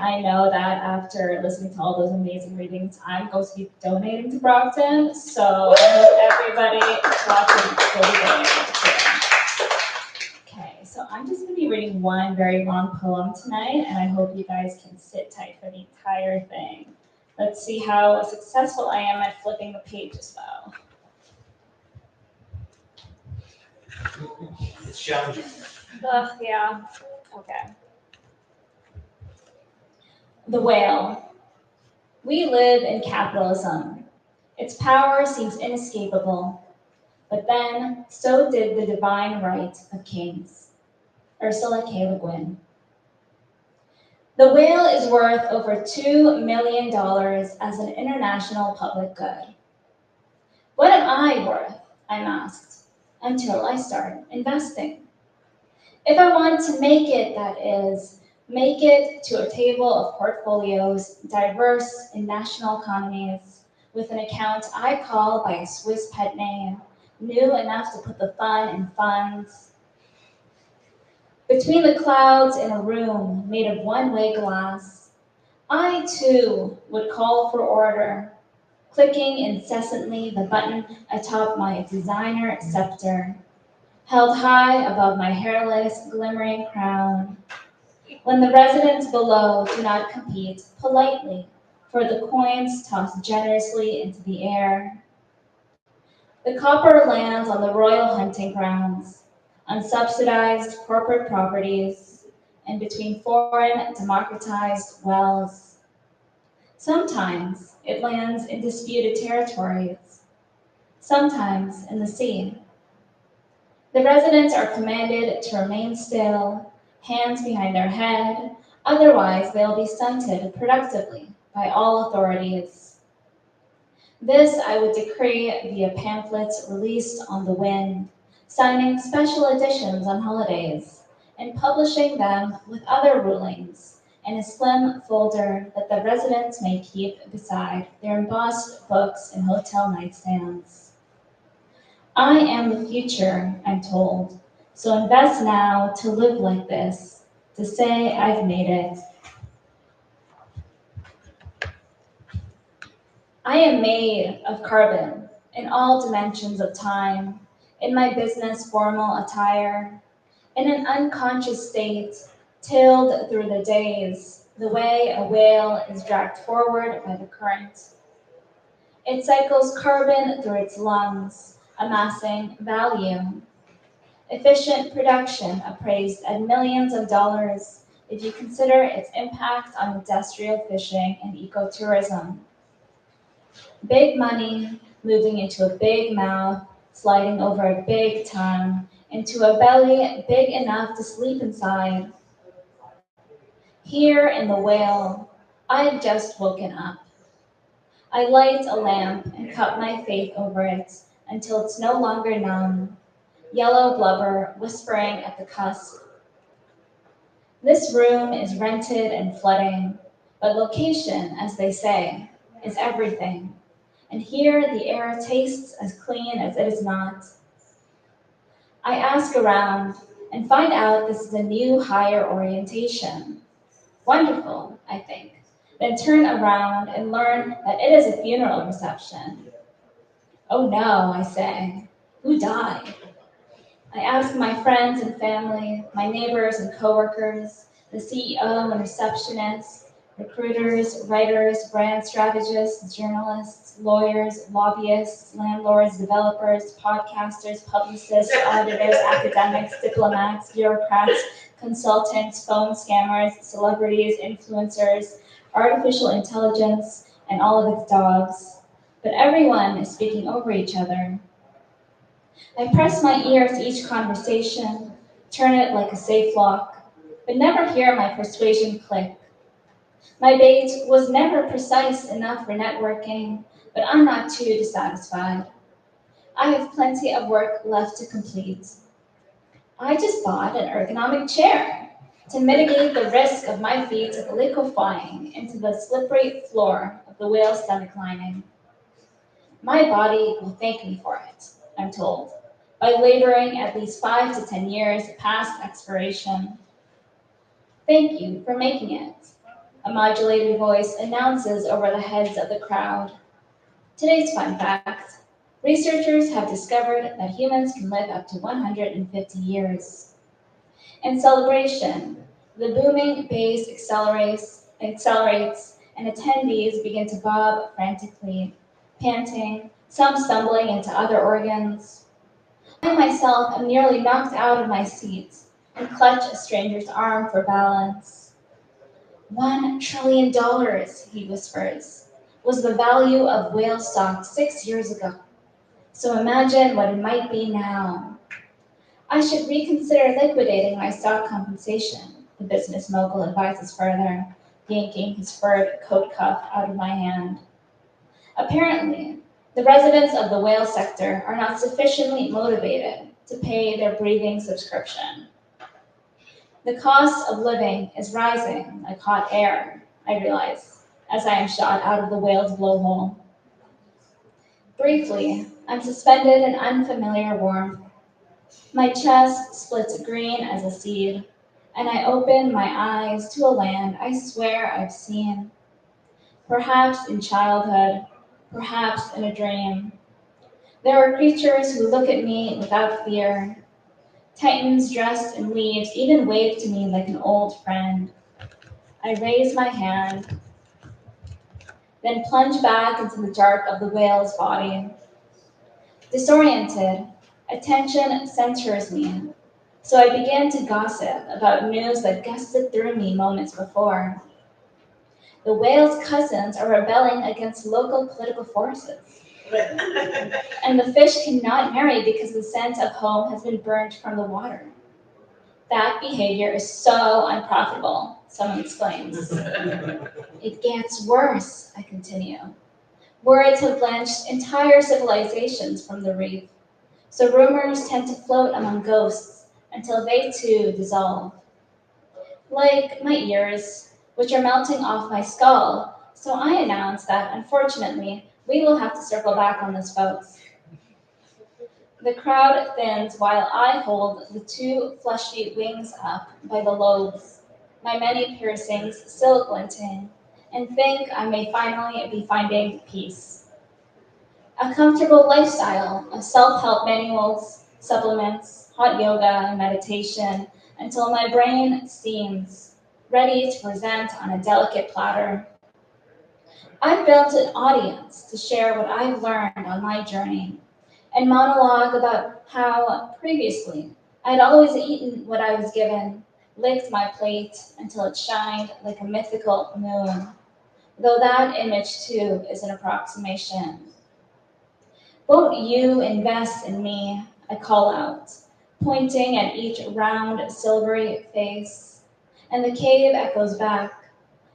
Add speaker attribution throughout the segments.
Speaker 1: I know that after listening to all those amazing readings, I'm going to be donating to Brockton. So I hope everybody watching will be donating too. Okay, so I'm just going to be reading one very long poem tonight, and I hope you guys can sit tight for the entire thing. Let's see how successful I am at flipping the pages, though.
Speaker 2: It's challenging.
Speaker 1: Ugh, yeah. Okay. The whale. We live in capitalism. Its power seems inescapable. But then, so did the divine right of kings. Ursula K. Le Guin. The whale is worth over $2 million as an international public good. What am I worth? I'm asked, until I start investing. If I want to make it, that is, make it to a table of portfolios diverse in national economies, with an account I call by a Swiss pet name, new enough to put the fun in funds. Between the clouds in a room made of one-way glass, I too would call for order, clicking incessantly the button atop my designer scepter, held high above my hairless, glimmering crown. When the residents below do not compete politely for the coins tossed generously into the air. The copper lands on the royal hunting grounds, unsubsidized corporate properties, and between foreign democratized wells. Sometimes it lands in disputed territories, sometimes in the sea. The residents are commanded to remain still, hands behind their head, otherwise they'll be stunted productively by all authorities. This I would decree via pamphlets released on the wind, signing special editions on holidays, and publishing them with other rulings in a slim folder that the residents may keep beside their embossed books and hotel nightstands. I am the future, I'm told, so invest now to live like this, to say I've made it. I am made of carbon in all dimensions of time, in my business formal attire, in an unconscious state, tilled through the days, the way a whale is dragged forward by the current. It cycles carbon through its lungs, amassing value. Efficient production appraised at millions of dollars if you consider its impact on industrial fishing and ecotourism. Big money moving into a big mouth, sliding over a big tongue, into a belly big enough to sleep inside. Here in the whale, I've just woken up. I light a lamp and cup my faith over it until it's no longer numb, yellow blubber whispering at the cusp. This room is rented and flooding, but location, as they say, is everything. And here the air tastes as clean as it is not. I ask around and find out this is a new higher orientation. Wonderful, I think. Then turn around and learn that it is a funeral reception. Oh no, I say. Who died? I ask my friends and family, my neighbors and coworkers, the CEO and receptionists, recruiters, writers, brand strategists, journalists, lawyers, lobbyists, landlords, developers, podcasters, publicists, auditors, academics, diplomats, bureaucrats, consultants, phone scammers, celebrities, influencers, artificial intelligence, and all of its dogs. But everyone is speaking over each other. I press my ear to each conversation, turn it like a safe lock, but never hear my persuasion click. My bait was never precise enough for networking, but I'm not too dissatisfied. I have plenty of work left to complete. I just bought an ergonomic chair to mitigate the risk of my feet liquefying into the slippery floor of the whale's stomach lining. My body will thank me for it, I'm told, by laboring at least 5 to 10 years past expiration. Thank you for making it. A modulated voice announces over the heads of the crowd. Today's fun fact. Researchers have discovered that humans can live up to 150 years. In celebration, the booming bass accelerates, and attendees begin to bob frantically, panting, some stumbling into other organs. I myself am nearly knocked out of my seat and clutch a stranger's arm for balance. $1 trillion, he whispers, was the value of whale stock 6 years ago. So imagine what it might be now. I should reconsider liquidating my stock compensation, the business mogul advises further, yanking his furred coat cuff out of my hand. Apparently, the residents of the whale sector are not sufficiently motivated to pay their breathing subscription. The cost of living is rising like hot air, I realize, as I am shot out of the whale's blowhole. Briefly, I'm suspended in unfamiliar warmth. My chest splits green as a seed, and I open my eyes to a land I swear I've seen. Perhaps in childhood, perhaps in a dream. There are creatures who look at me without fear. Titans dressed in leaves even wave to me like an old friend. I raise my hand, then plunge back into the dark of the whale's body. Disoriented, attention centers me, so I begin to gossip about news that gusted through me moments before. The whale's cousins are rebelling against local political forces. And the fish cannot marry because the scent of home has been burnt from the water. That behavior is so unprofitable, someone explains. It gets worse, I continue. Words have blanched entire civilizations from the reef, so rumors tend to float among ghosts until they too dissolve. Like my ears, which are melting off my skull, so I announce that, unfortunately, we will have to circle back on this, folks. The crowd thins while I hold the two fleshy wings up by the lobes, my many piercings still glinting, and think I may finally be finding peace. A comfortable lifestyle of self-help manuals, supplements, hot yoga, and meditation until my brain steams, ready to present on a delicate platter. I've built an audience to share what I've learned on my journey and monologue about how previously I'd always eaten what I was given, licked my plate until it shined like a mythical moon, though that image too is an approximation. Won't you invest in me? I call out, pointing at each round, silvery face, and the cave echoes back,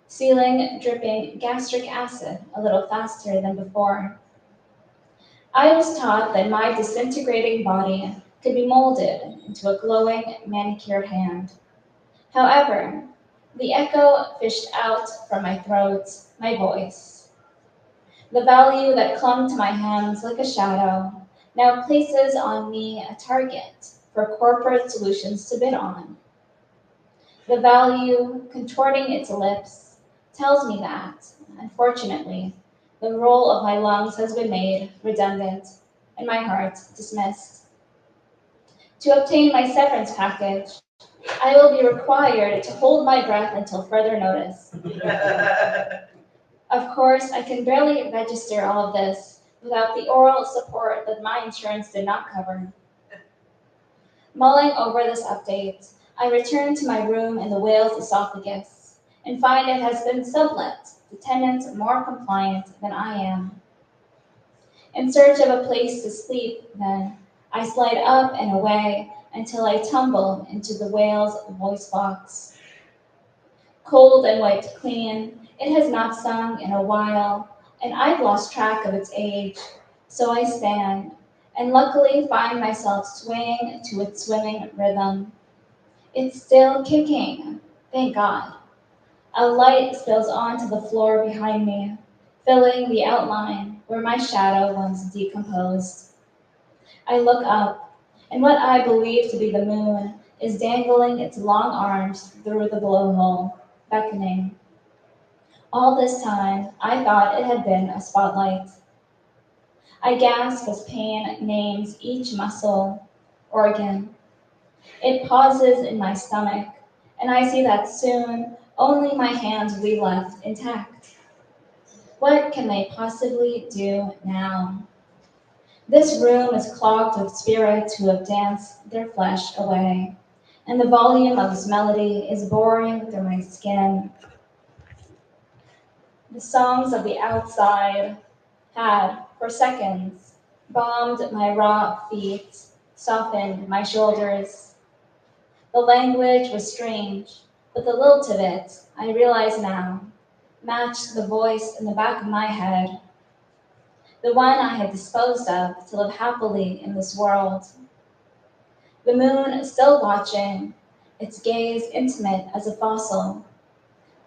Speaker 1: ceiling dripping gastric acid a little faster than before. I was taught that my disintegrating body could be molded into a glowing, manicured hand. However, the echo fished out from my throat, my voice. The value that clung to my hands like a shadow now places on me a target for corporate solutions to bid on. The value, contorting its lips, tells me that, unfortunately, the role of my lungs has been made redundant and my heart dismissed. To obtain my severance package, I will be required to hold my breath until further notice. Of course, I can barely register all of this without the oral support that my insurance did not cover. Mulling over this update, I return to my room in the whale's esophagus and find it has been sublet to tenants more compliant than I am. In search of a place to sleep, then, I slide up and away until I tumble into the whale's voice box. Cold and wiped clean, it has not sung in a while, and I've lost track of its age, so I stand, and luckily find myself swaying to its swimming rhythm. It's still kicking, thank God. A light spills onto the floor behind me, filling the outline where my shadow once decomposed. I look up, and what I believe to be the moon is dangling its long arms through the blowhole, beckoning. All this time, I thought it had been a spotlight. I gasp as pain names each muscle, organ. It pauses in my stomach, and I see that soon only my hands will be left intact. What can they possibly do now? This room is clogged with spirits who have danced their flesh away, and the volume of this melody is boring through my skin. The songs of the outside had, for seconds, bombed my raw feet, softened my shoulders. The language was strange, but the lilt of it, I realize now, matched the voice in the back of my head, the one I had disposed of to live happily in this world. The moon still watching, its gaze intimate as a fossil.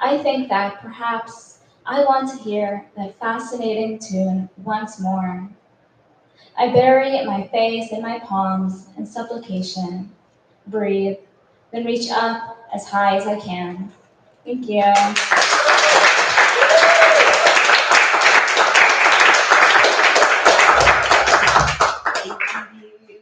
Speaker 1: I think that perhaps I want to hear that fascinating tune once more. I bury my face in my palms in supplication, breathe, then reach up as high as I can. Thank you.